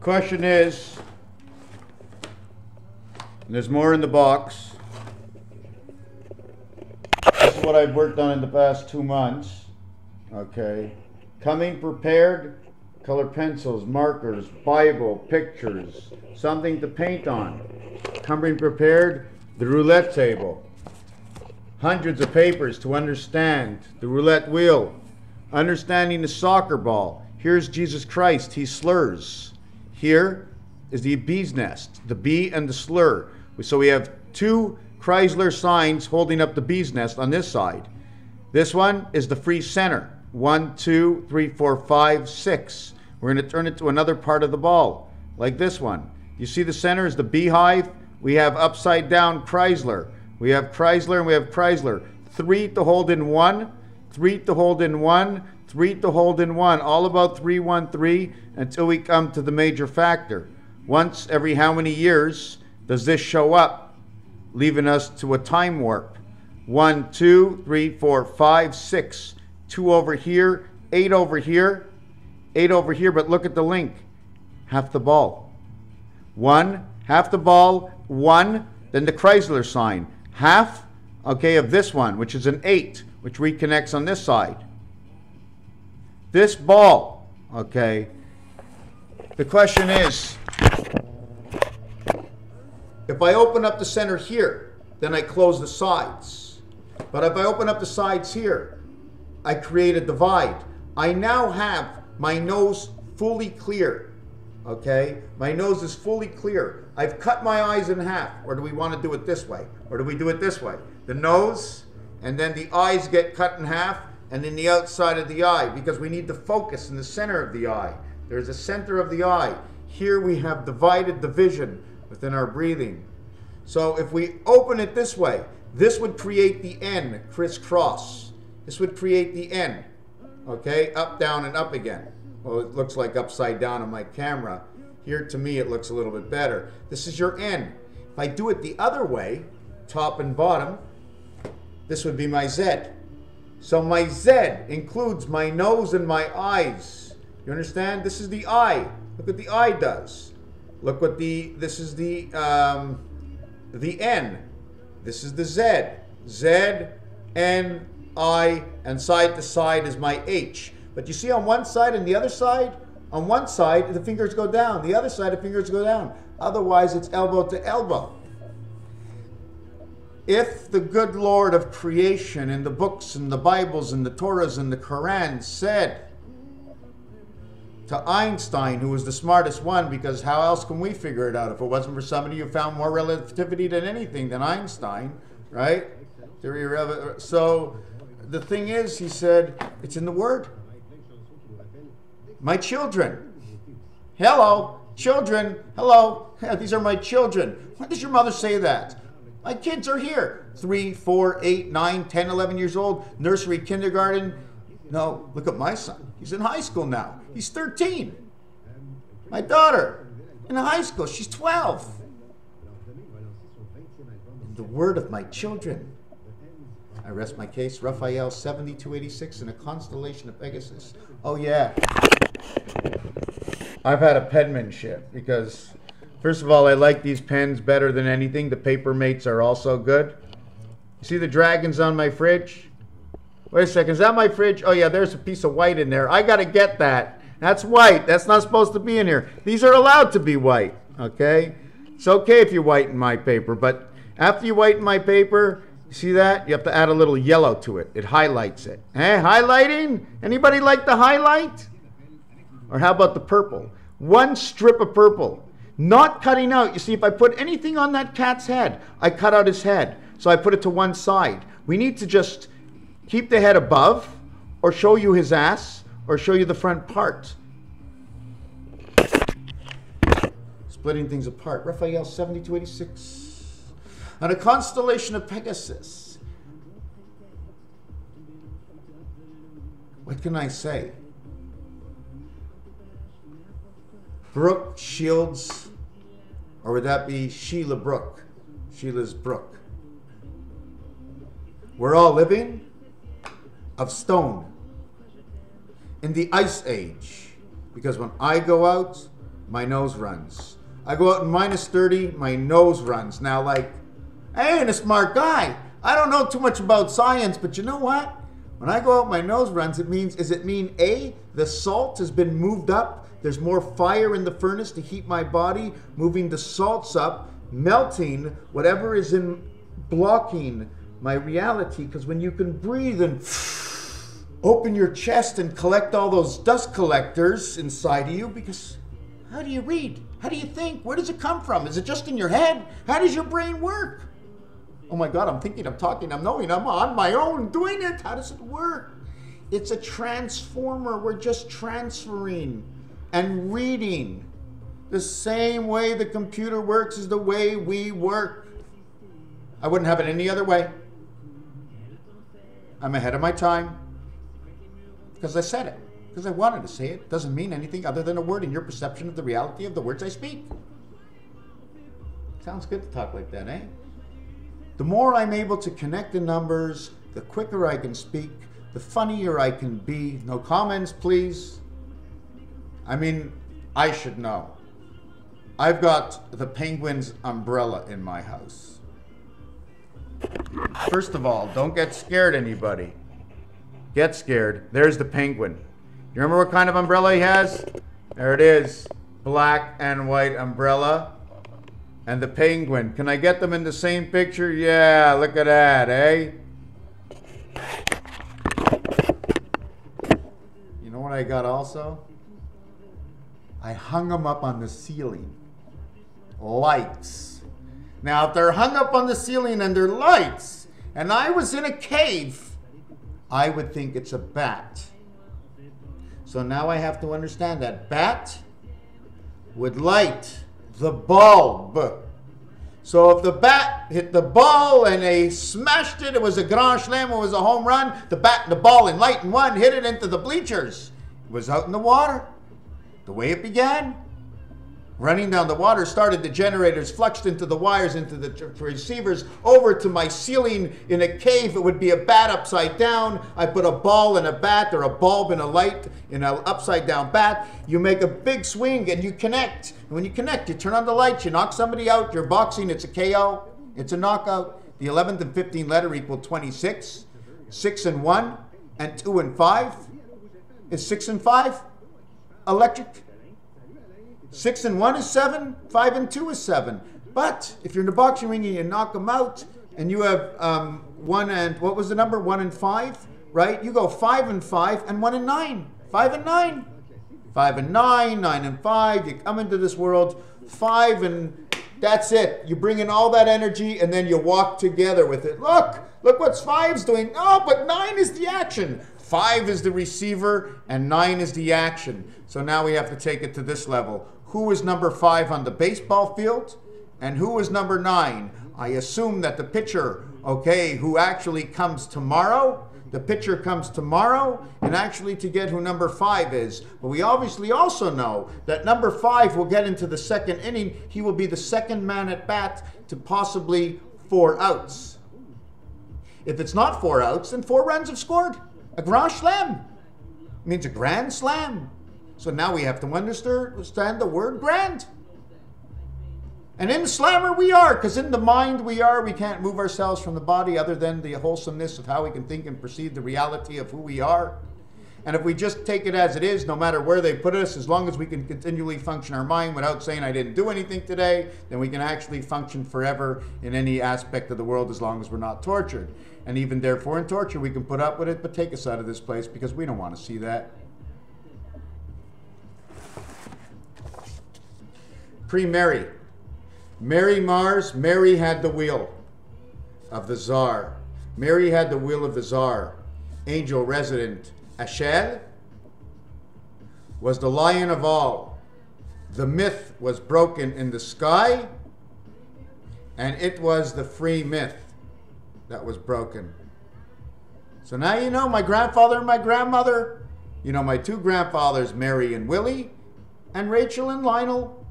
question is, and there's more in the box. This is what I've worked on in the past 2 months. Okay. Coming prepared, color pencils, markers, Bible, pictures, something to paint on. Coming prepared, the roulette table. Hundreds of papers to understand the roulette wheel. Understanding the soccer ball. Here's Jesus Christ, he slurs. Here is the bee's nest, the bee and the slur. So we have 2 Chrysler signs holding up the bee's nest on this side. This one is the free center. 1, 2, 3, 4, 5, 6. We're going to turn it to another part of the ball, like this one. You see the center is the beehive. We have upside down Chrysler. We have Chrysler and we have Chrysler. 3 to hold in 1, 3 to hold in 1, 3 to hold in 1. All about 3, 1, 3 until we come to the major factor. Once every how many years does this show up, leaving us to a time warp? 1, 2, 3, 4, 5, 6. 2 over here, 8 over here, 8 over here, but look at the link. Half the ball. 1, half the ball, 1, then the Chrysler sign. Half, okay, of this one, which is an 8, which reconnects on this side. This ball, okay, the question is, if I open up the center here, then I close the sides. But if I open up the sides here, I create a divide. I now have my nose fully clear, okay? My nose is fully clear. I've cut my eyes in half. Or do we want to do it this way? Or do we do it this way? The nose, and then the eyes get cut in half, and then the outside of the eye, because we need to focus in the center of the eye. There's a center of the eye. Here we have divided the vision within our breathing. So if we open it this way, this would create the N, crisscross. This would create the N, okay? Up, down, and up again. Well, it looks like upside down on my camera. Here, to me, it looks a little bit better. This is your N. If I do it the other way, top and bottom, this would be my Z. So my Z includes my nose and my eyes. You understand? This is the eye. Look what the eye does. Look what this is the N. This is the Z. Z, N, I, and side to side is my H. But you see on one side and the other side? On one side, the fingers go down. The other side, the fingers go down. Otherwise, it's elbow to elbow. If the good Lord of creation in the books and the Bibles and the Torahs and the Quran said to Einstein, who was the smartest one, because how else can we figure it out if it wasn't for somebody who found more relativity than anything than Einstein, right? So the thing is, he said, it's in the Word. My children. Hello, children. Hello. Yeah, these are my children. When does your mother say that? My kids are here. 3, 4, 8, 9, 10, 11 years old. Nursery, kindergarten. No, look at my son. He's in high school now. He's 13. My daughter in high school. She's 12. The word of my children. I rest my case. Raphael 7286 in a constellation of Pegasus. Oh yeah. I've had a penmanship because, first of all, I like these pens better than anything. The paper mates are also good. You see the dragons on my fridge? Wait a second, is that my fridge? Oh yeah, there's a piece of white in there. I gotta get that. That's white. That's not supposed to be in here. These are allowed to be white, okay? It's okay if you whiten my paper, but after you whiten my paper, see that? You have to add a little yellow to it. It highlights it. Eh, highlighting? Anybody like the highlight? Or how about the purple? One strip of purple. Not cutting out. You see, if I put anything on that cat's head, I cut out his head. So I put it to one side. We need to just keep the head above, or show you his ass, or show you the front part. Splitting things apart. Raphael 7286. On a constellation of Pegasus. What can I say? Brooke Shields, or would that be Sheila Brooke? Sheila's Brooke. We're all living of stone in the ice age, because when I go out, my nose runs. I go out in -30, my nose runs. Now, like, I ain't a smart guy. I don't know too much about science, but you know what? When I go out, my nose runs, does it mean A, the salt has been moved up? There's more fire in the furnace to heat my body, moving the salts up, melting whatever is in blocking my reality. Because when you can breathe and open your chest and collect all those dust collectors inside of you, because how do you read? How do you think? Where does it come from? Is it just in your head? How does your brain work? Oh my God, I'm thinking, I'm talking, I'm knowing, I'm on my own doing it. How does it work? It's a transformer. We're just transferring and reading. The same way the computer works is the way we work. I wouldn't have it any other way. I'm ahead of my time because I said it, because I wanted to say it. Doesn't mean anything other than a word in your perception of the reality of the words I speak. Sounds good to talk like that, eh? The more I'm able to connect the numbers, the quicker I can speak, the funnier I can be. No comments, please. I mean, I should know. I've got the Penguin's umbrella in my house. First of all, don't get scared, anybody. Get scared. There's the Penguin. You remember what kind of umbrella he has? There it is. Black and white umbrella. And the Penguin. Can I get them in the same picture? Yeah, look at that, eh? You know what I got also? I hung them up on the ceiling. Lights. Now, if they're hung up on the ceiling and they're lights, and I was in a cave, I would think it's a bat. So now I have to understand that bat would light the bulb. So if the bat hit the ball and they smashed it, it was a grand slam, it was a home run, the bat and the ball in light and one hit it into the bleachers. It was out in the water. The way it began, running down the water, started the generators, fluxed into the wires, into the receivers, over to my ceiling in a cave. It would be a bat upside down. I put a ball in a bat, or a bulb in a light in an upside down bat. You make a big swing and you connect. And when you connect, you turn on the lights, you knock somebody out. You're boxing, it's a KO, it's a knockout. The 11th and 15th letter equal 26. 6 and 1 and 2 and 5. Is 6 and 5 electric? 6 and 1 is 7, 5 and 2 is 7. But if you're in the boxing ring and you knock them out, and you have 1 and, what was the number? 1 and 5, right? You go 5 and 5 and 1 and 9. 5 and 9. 5 and 9, 9 and 5. You come into this world, 5 and that's it. You bring in all that energy and then you walk together with it. Look what 5's doing. Oh, but 9 is the action. 5 is the receiver and 9 is the action. So now we have to take it to this level. Who is number 5 on the baseball field? And who is number 9? I assume that the pitcher, okay, who actually comes tomorrow, the pitcher comes tomorrow, and actually to get who number 5 is. But we obviously also know that number 5 will get into the second inning. He will be the second man at bat to possibly 4 outs. If it's not 4 outs, then 4 runs have scored. A grand slam means a grand slam. So now we have to understand the word grand. And in the slammer we are, because in the mind we are. We can't move ourselves from the body other than the wholesomeness of how we can think and perceive the reality of who we are. And if we just take it as it is, no matter where they put us, as long as we can continually function our mind without saying I didn't do anything today, then we can actually function forever in any aspect of the world as long as we're not tortured. And even therefore in torture we can put up with it, but take us out of this place because we don't want to see that. Pre-Mary. Mary Mars, Mary had the wheel of the Tsar. Mary had the wheel of the Tsar. Angel resident Ashel was the lion of all. The myth was broken in the sky, and it was the free myth that was broken. So now you know my grandfather and my grandmother. You know my 2 grandfathers, Mary and Willie, and Rachel and Lionel.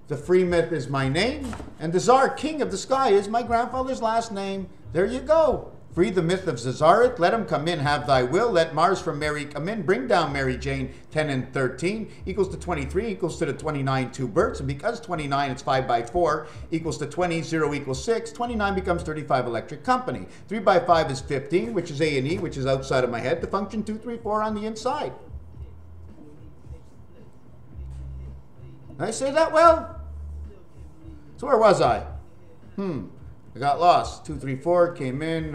The free myth is my name, and the Tsar, king of the sky, is my grandfather's last name. There you go. Free Breathe the myth of Zazareth. Let him come in, have thy will. Let Mars from Mary come in. Bring down Mary Jane. 10 and 13 equals to 23 equals to the 29 two births. And because 29 it's 5 by 4 equals to 20, 0 equals 6. 29 becomes 35 electric company. 3 by 5 is 15, which is A and E, which is outside of my head. The function 2, 3, 4 on the inside. Did I say that well? So where was I? I got lost. 2, 3, 4 came in.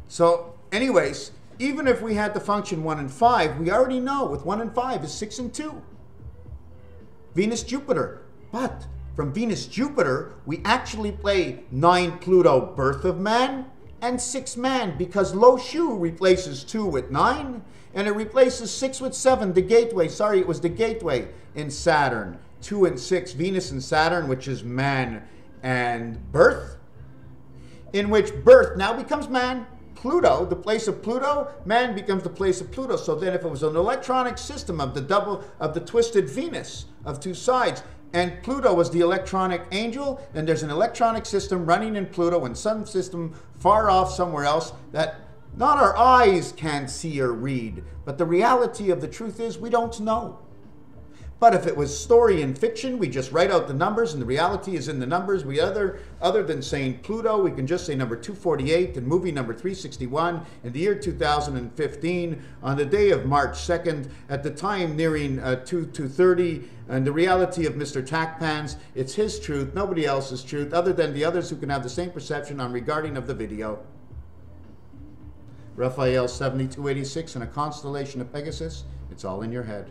So anyways, even if we had the function 1 and 5, we already know with 1 and 5 is 6 and 2. Venus, Jupiter. But from Venus, Jupiter, we actually play 9 Pluto, birth of man, and 6 man, because Lo Shu replaces 2 with 9, and it replaces 6 with 7, the gateway. Sorry, it was the gateway in Saturn. 2 and 6, Venus and Saturn, which is man and birth, in which birth now becomes man. Pluto, the place of Pluto, man becomes the place of Pluto. So then if it was an electronic system of the twisted Venus of 2 sides, and Pluto was the electronic angel, then there's an electronic system running in Pluto and some system far off somewhere else that not our eyes can see or read, but the reality of the truth is we don't know. But if it was story and fiction, we just write out the numbers and the reality is in the numbers. We other than saying Pluto, we can just say number 248 and movie number 361 in the year 2015 on the day of March 2nd, at the time nearing 2:30, and the reality of Mr. Tackpans, it's his truth, nobody else's truth, other than the others who can have the same perception on regarding of the video. Raphael 7286 and a constellation of Pegasus, it's all in your head.